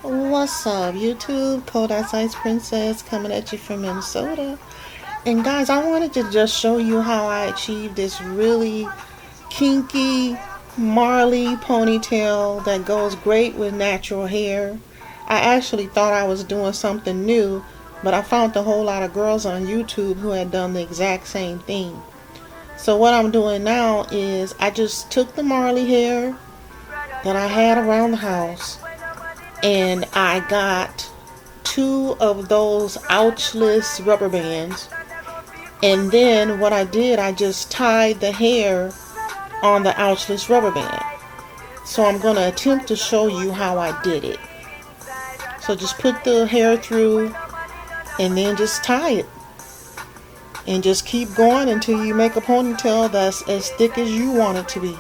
What's up, YouTube? Cold Ice Princess coming at you from Minnesota. And guys, I wanted to just show you how I achieved this really kinky Marley ponytail that goes great with natural hair. I actually thought I was doing something new, but I found a whole lot of girls on YouTube who had done the exact same thing. So what I'm doing now is I just took the Marley hair that I had around the house, and I got two of those ouchless rubber bands, and then what I did, I just tied the hair on the ouchless rubber band. So I'm going to attempt to show you how I did it. So just put the hair through and then just tie it, and just keep going until you make a ponytail that's as thick as you want it to be.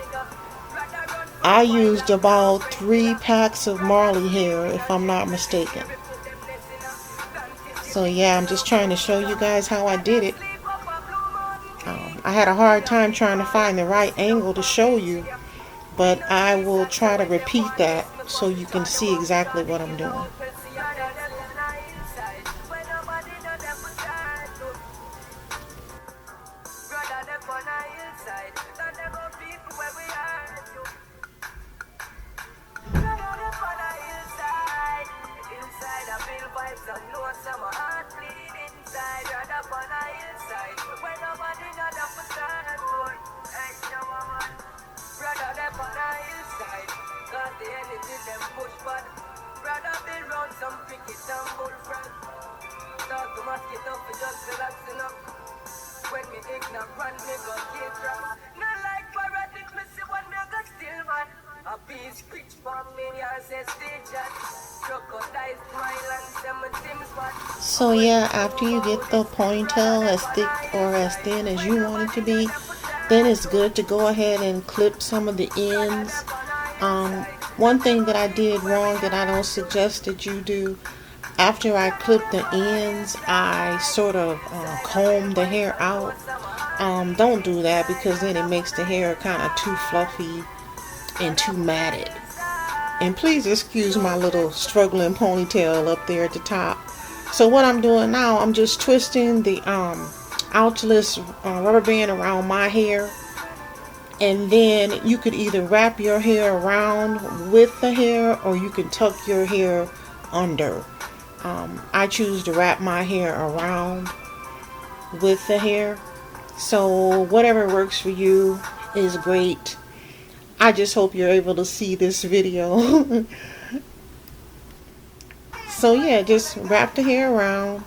I used about 3 packs of Marley hair, if I'm not mistaken. So yeah, I'm just trying to show you guys how I did it. I had a hard time trying to find the right angle to show you, but I will try to repeat that so you can see exactly what I'm doing. So yeah, after you get the ponytail as thick or as thin as you want it to be, then it's good to go ahead and clip some of the ends. One thing that I did wrong that I don't suggest that you do, after I clip the ends, I sort of comb the hair out. Don't do that, because then it makes the hair kind of too fluffy and too matted. And please excuse my little struggling ponytail up there at the top. So what I'm doing now, I'm just twisting the ouchless rubber band around my hair, and then you could either wrap your hair around with the hair, or you can tuck your hair under. I choose to wrap my hair around with the hair, so whatever works for you is great. I just hope you're able to see this video. So yeah, just wrap the hair around.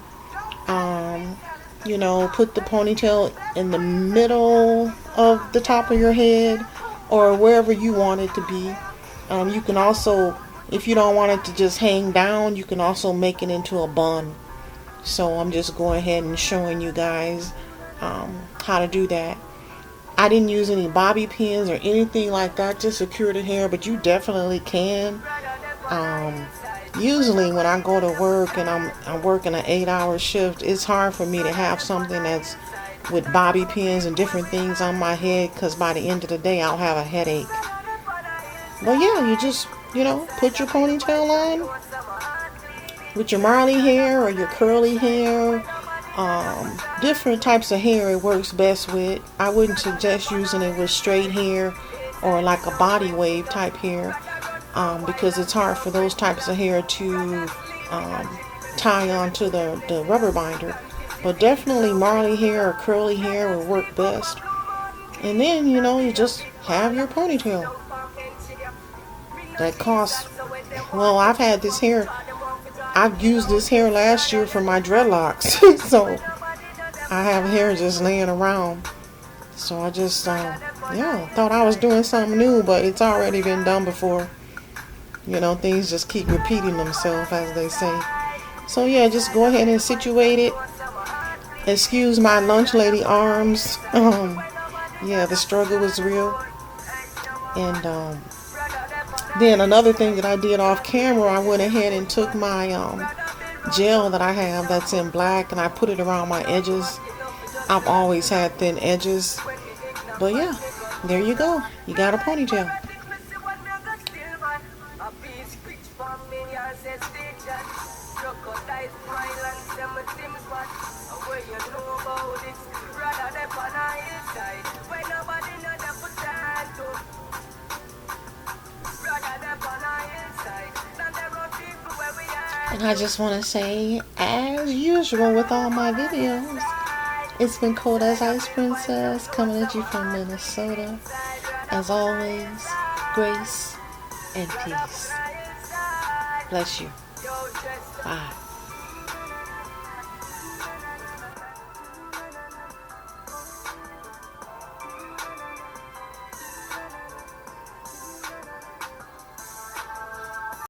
Put the ponytail in the middle of the top of your head, or wherever you want it to be. You can also, if you don't want it to just hang down, you can also make it into a bun. So I'm just going ahead and showing you guys how to do that. I didn't use any bobby pins or anything like that to secure the hair, but you definitely can. Usually when I go to work and I'm working an 8-hour shift, it's hard for me to have something that's with bobby pins and different things on my head, because by the end of the day I'll have a headache. But yeah, you just, put your ponytail on with your Marley hair or your curly hair. Different types of hair it works best with. I wouldn't suggest using it with straight hair or like a body wave type hair, because it's hard for those types of hair to tie onto the rubber binder. But definitely Marley hair or curly hair will work best. And then, you just have your ponytail. That costs, well, I've had this hair, I've used this hair last year for my dreadlocks. So I have hair just laying around. So I just, thought I was doing something new, but it's already been done before. Things just keep repeating themselves, as they say. So yeah, just go ahead and situate it. Excuse my lunch lady arms. Yeah, the struggle was real. And then another thing that I did off camera, I went ahead and took my gel that I have that's in black, and I put it around my edges. I've always had thin edges. But yeah, there you go. You got a ponytail. And I just want to say, as usual with all my videos, it's been Cold as Ice Princess coming at you from Minnesota. As always, grace and peace. Bless you. Bye.